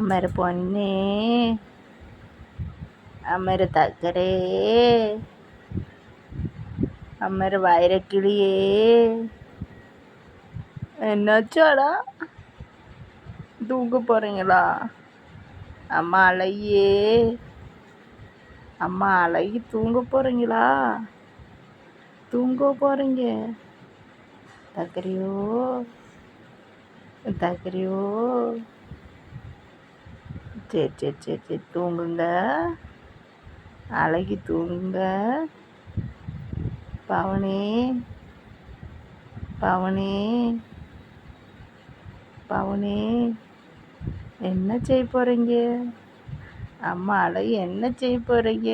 அமர பொன்னே, அமர தக்கரே, அமர வைரக்கிளியே, என்னாச்சாடா? தூங்க போகிறீங்களா? அம்மா அழகியே, அம்மா அழகி தூங்க போகிறீங்களா? தூங்க போகிறீங்க. தக்கரையோ, தக்கரையோ. சரி சரி சரி சரி, தூங்குங்க. அழகி தூங்குங்க. பவனே, பவனே, பவனே, என்ன செய்ய போகிறீங்க? அம்மா அழகி என்ன செய்ய போகிறீங்க?